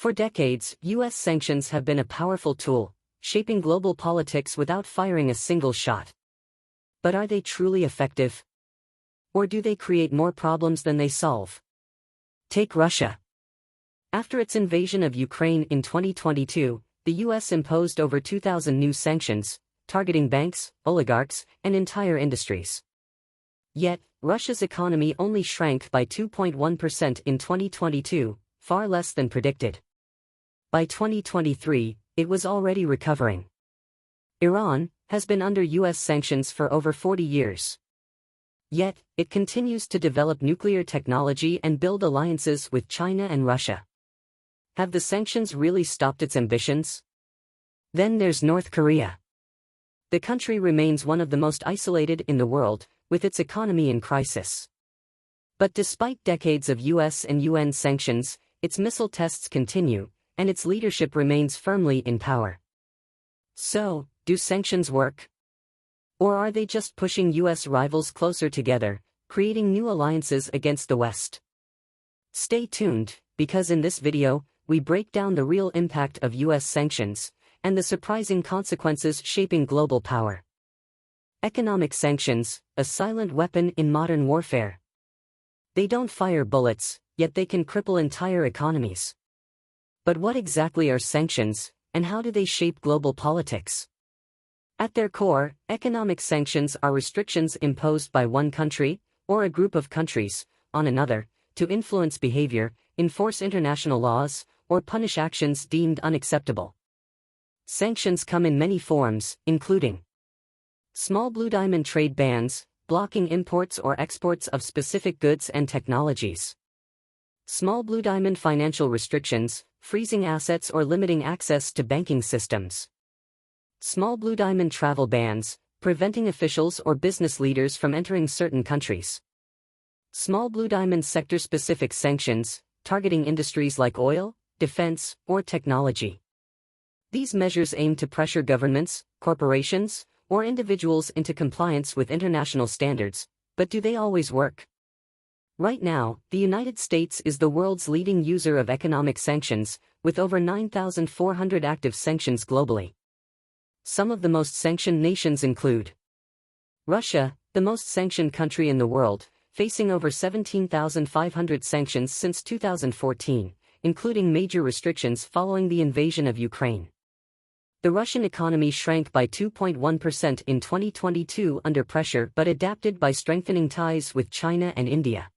For decades, U.S. sanctions have been a powerful tool, shaping global politics without firing a single shot. But are they truly effective? Or do they create more problems than they solve? Take Russia. After its invasion of Ukraine in 2022, the U.S. imposed over 2,000 new sanctions, targeting banks, oligarchs, and entire industries. Yet, Russia's economy only shrank by 2.1% in 2022, far less than predicted. By 2023, it was already recovering. Iran has been under U.S. sanctions for over 40 years. Yet, it continues to develop nuclear technology and build alliances with China and Russia. Have the sanctions really stopped its ambitions? Then there's North Korea. The country remains one of the most isolated in the world, with its economy in crisis. But despite decades of US and UN sanctions, its missile tests continue, and its leadership remains firmly in power. So, do sanctions work? Or are they just pushing US rivals closer together, creating new alliances against the West? Stay tuned, because in this video, we break down the real impact of US sanctions, and the surprising consequences shaping global power. Economic sanctions, a silent weapon in modern warfare. They don't fire bullets, yet they can cripple entire economies. But what exactly are sanctions, and how do they shape global politics? At their core, economic sanctions are restrictions imposed by one country, or a group of countries, on another, to influence behavior, enforce international laws, or punish actions deemed unacceptable. Sanctions come in many forms, including small blue diamond trade bans, blocking imports or exports of specific goods and technologies. Small blue diamond financial restrictions, freezing assets or limiting access to banking systems. Small blue diamond travel bans, preventing officials or business leaders from entering certain countries. Small blue diamond sector-specific sanctions, targeting industries like oil, defense, or technology. These measures aim to pressure governments, corporations, or individuals into compliance with international standards, but do they always work? Right now, the United States is the world's leading user of economic sanctions, with over 9,400 active sanctions globally. Some of the most sanctioned nations include Russia, the most sanctioned country in the world, facing over 17,500 sanctions since 2014, including major restrictions following the invasion of Ukraine. The Russian economy shrank by 2.1% in 2022 under pressure but adapted by strengthening ties with China and India.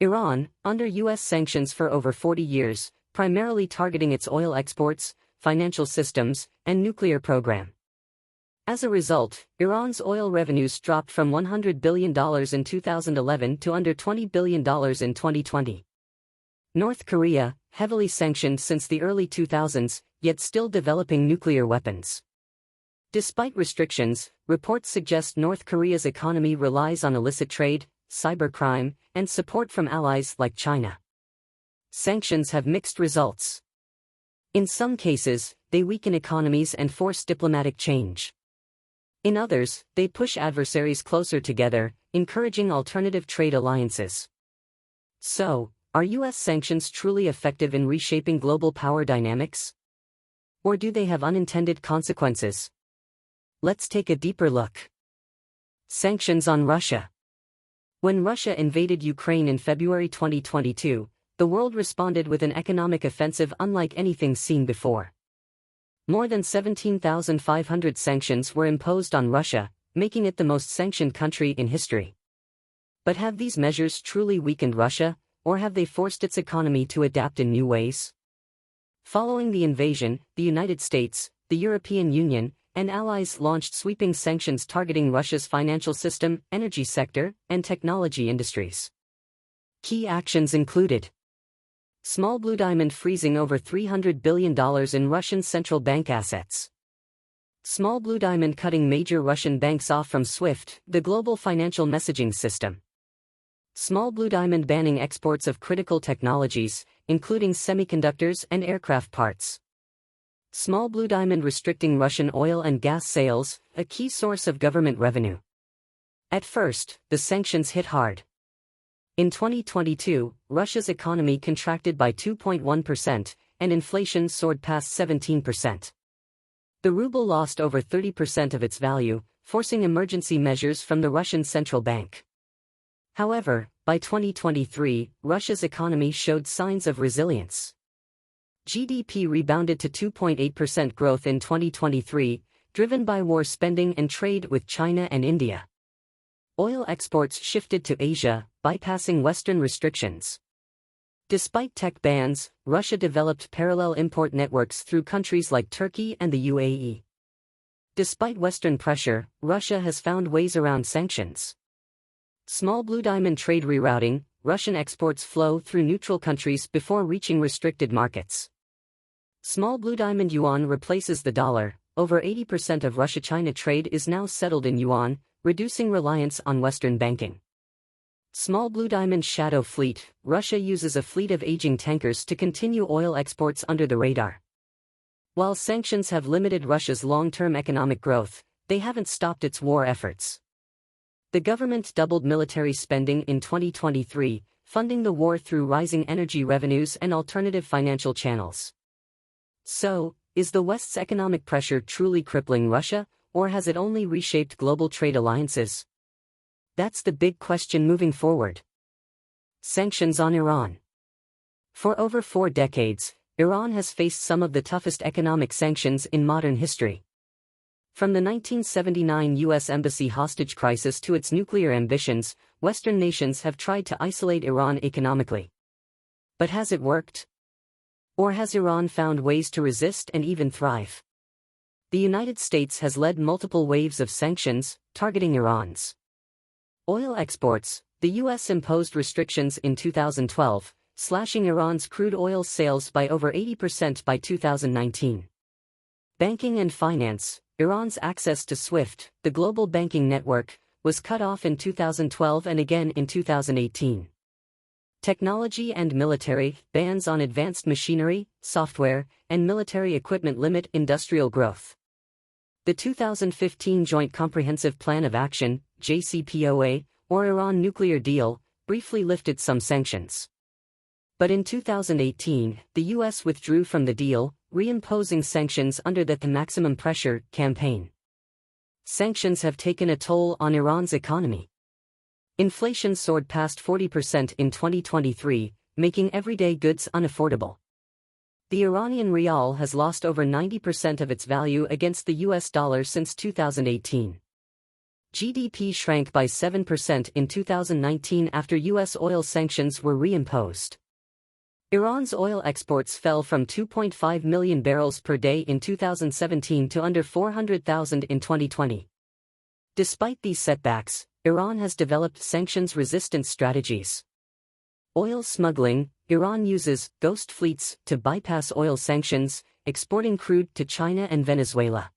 Iran, under U.S. sanctions for over 40 years, primarily targeting its oil exports, financial systems, and nuclear program. As a result, Iran's oil revenues dropped from $100 billion in 2011 to under $20 billion in 2020. North Korea, heavily sanctioned since the early 2000s, yet still developing nuclear weapons. Despite restrictions, reports suggest North Korea's economy relies on illicit trade, cybercrime, and support from allies like China. Sanctions have mixed results. In some cases, they weaken economies and force diplomatic change. In others, they push adversaries closer together, encouraging alternative trade alliances. So, are U.S. sanctions truly effective in reshaping global power dynamics? Or do they have unintended consequences? Let's take a deeper look. Sanctions on Russia. When Russia invaded Ukraine in February 2022, the world responded with an economic offensive unlike anything seen before. More than 17,500 sanctions were imposed on Russia, making it the most sanctioned country in history. But have these measures truly weakened Russia, or have they forced its economy to adapt in new ways? Following the invasion, the United States, the European Union, and allies launched sweeping sanctions targeting Russia's financial system, energy sector, and technology industries. Key actions included small blue diamond freezing over $300 billion in Russian central bank assets. Small blue diamond cutting major Russian banks off from SWIFT, the global financial messaging system. Small blue diamond banning exports of critical technologies, including semiconductors and aircraft parts. Small blue diamond restricting Russian oil and gas sales, a key source of government revenue. At first, the sanctions hit hard. In 2022, Russia's economy contracted by 2.1%, and inflation soared past 17%. The ruble lost over 30% of its value, forcing emergency measures from the Russian central bank. However, by 2023, Russia's economy showed signs of resilience. GDP rebounded to 2.8% growth in 2023, driven by war spending and trade with China and India. Oil exports shifted to Asia, bypassing Western restrictions. Despite tech bans, Russia developed parallel import networks through countries like Turkey and the UAE. Despite Western pressure, Russia has found ways around sanctions. Small blue diamond trade rerouting, Russian exports flow through neutral countries before reaching restricted markets. Small blue diamond yuan replaces the dollar. Over 80% of Russia-China trade is now settled in yuan, reducing reliance on Western banking. Small blue diamond shadow fleet, Russia uses a fleet of aging tankers to continue oil exports under the radar. While sanctions have limited Russia's long-term economic growth, they haven't stopped its war efforts. The government doubled military spending in 2023, funding the war through rising energy revenues and alternative financial channels. So, is the West's economic pressure truly crippling Russia, or has it only reshaped global trade alliances? That's the big question moving forward. Sanctions on Iran. For over 4 decades, Iran has faced some of the toughest economic sanctions in modern history. From the 1979 U.S. Embassy hostage crisis to its nuclear ambitions, Western nations have tried to isolate Iran economically. But has it worked? Or has Iran found ways to resist and even thrive? The United States has led multiple waves of sanctions, targeting Iran's oil exports. The U.S. imposed restrictions in 2012, slashing Iran's crude oil sales by over 80% by 2019. Banking and finance. Iran's access to SWIFT, the global banking network, was cut off in 2012 and again in 2018. Technology and military. Bans on advanced machinery, software, and military equipment limit industrial growth. The 2015 Joint Comprehensive Plan of Action, JCPOA, or Iran nuclear deal, briefly lifted some sanctions. But in 2018, the U.S. withdrew from the deal, reimposing sanctions under the maximum pressure campaign. Sanctions have taken a toll on Iran's economy. Inflation soared past 40% in 2023, making everyday goods unaffordable. The Iranian rial has lost over 90% of its value against the US dollar since 2018. GDP shrank by 7% in 2019 after US oil sanctions were reimposed. Iran's oil exports fell from 2.5 million barrels per day in 2017 to under 400,000 in 2020. Despite these setbacks, Iran has developed sanctions-resistant strategies. Oil smuggling. Iran uses ghost fleets to bypass oil sanctions, exporting crude to China and Venezuela.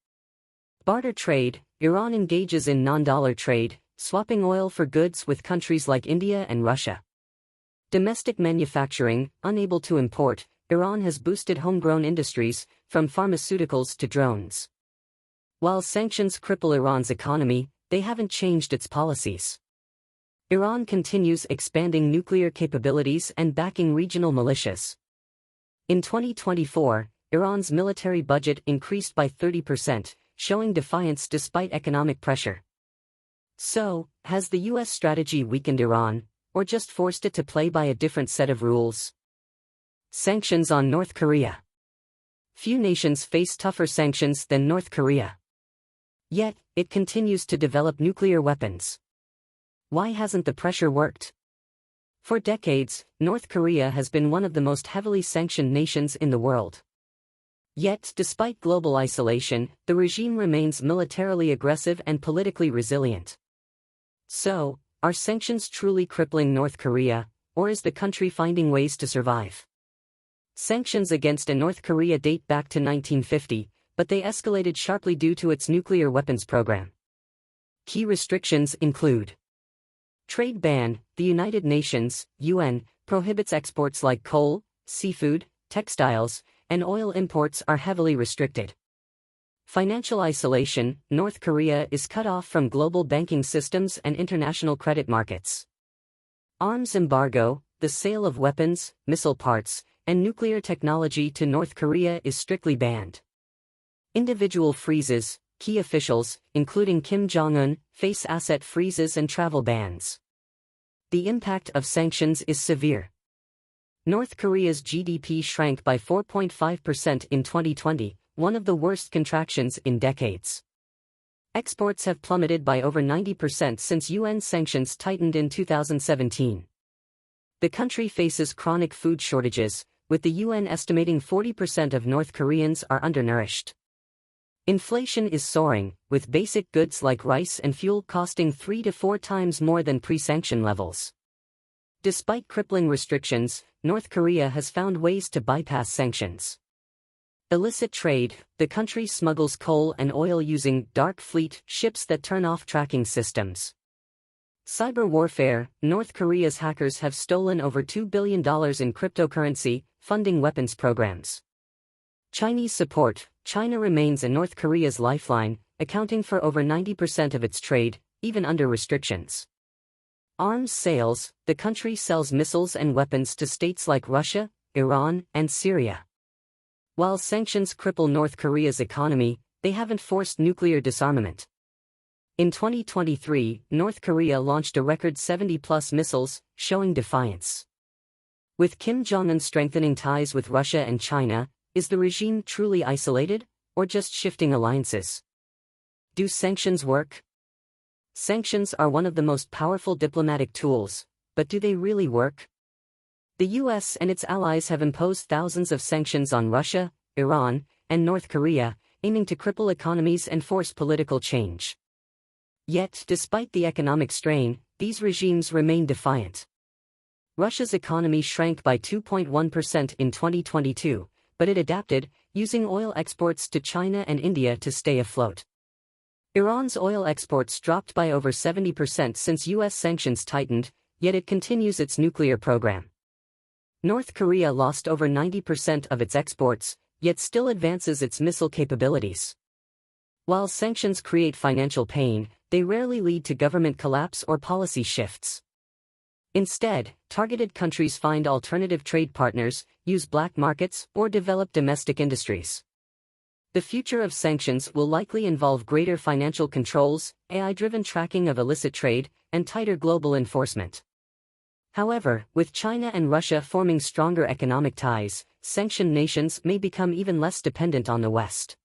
Barter trade. Iran engages in non-dollar trade, swapping oil for goods with countries like India and Russia. Domestic manufacturing. Unable to import, Iran has boosted homegrown industries, from pharmaceuticals to drones. While sanctions cripple Iran's economy, they haven't changed its policies. Iran continues expanding nuclear capabilities and backing regional militias. In 2024, Iran's military budget increased by 30%, showing defiance despite economic pressure. So, has the U.S. strategy weakened Iran, or just forced it to play by a different set of rules? Sanctions on North Korea. Few nations face tougher sanctions than North Korea. Yet, it continues to develop nuclear weapons. Why hasn't the pressure worked? For decades, North Korea has been one of the most heavily sanctioned nations in the world. Yet, despite global isolation, the regime remains militarily aggressive and politically resilient. So, are sanctions truly crippling North Korea, or is the country finding ways to survive? Sanctions against North Korea date back to 1950, but they escalated sharply due to its nuclear weapons program. Key restrictions include trade ban. The United Nations, UN, prohibits exports like coal, seafood, textiles, and oil imports are heavily restricted. Financial isolation. North Korea is cut off from global banking systems and international credit markets. Arms embargo. The sale of weapons, missile parts, and nuclear technology to North Korea is strictly banned. Individual freezes, key officials, including Kim Jong-un, face asset freezes and travel bans. The impact of sanctions is severe. North Korea's GDP shrank by 4.5% in 2020, one of the worst contractions in decades. Exports have plummeted by over 90% since UN sanctions tightened in 2017. The country faces chronic food shortages, with the UN estimating 40% of North Koreans are undernourished. Inflation is soaring, with basic goods like rice and fuel costing 3 to 4 times more than pre-sanction levels. Despite crippling restrictions, North Korea has found ways to bypass sanctions. Illicit trade: the country smuggles coal and oil using dark fleet ships that turn off tracking systems. Cyber warfare: North Korea's hackers have stolen over $2 billion in cryptocurrency, funding weapons programs. Chinese support: China remains North Korea's lifeline, accounting for over 90% of its trade, even under restrictions. Arms sales: the country sells missiles and weapons to states like Russia, Iran, and Syria. While sanctions cripple North Korea's economy, they haven't forced nuclear disarmament. In 2023, North Korea launched a record 70-plus missiles, showing defiance. With Kim Jong-un strengthening ties with Russia and China, is the regime truly isolated, or just shifting alliances? Do sanctions work? Sanctions are one of the most powerful diplomatic tools, but do they really work? The US and its allies have imposed thousands of sanctions on Russia, Iran, and North Korea, aiming to cripple economies and force political change. Yet, despite the economic strain, these regimes remain defiant. Russia's economy shrank by 2.1% in 2022, but it adapted, using oil exports to China and India to stay afloat. Iran's oil exports dropped by over 70% since US sanctions tightened, yet it continues its nuclear program. North Korea lost over 90% of its exports, yet still advances its missile capabilities. While sanctions create financial pain, they rarely lead to government collapse or policy shifts. Instead, targeted countries find alternative trade partners, use black markets, or develop domestic industries. The future of sanctions will likely involve greater financial controls, AI-driven tracking of illicit trade, and tighter global enforcement. However, with China and Russia forming stronger economic ties, sanctioned nations may become even less dependent on the West.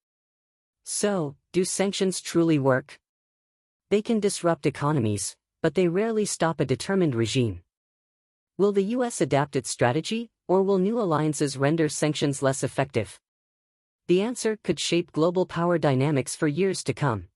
So, do sanctions truly work? They can disrupt economies, but they rarely stop a determined regime. Will the US adapt its strategy, or will new alliances render sanctions less effective? The answer could shape global power dynamics for years to come.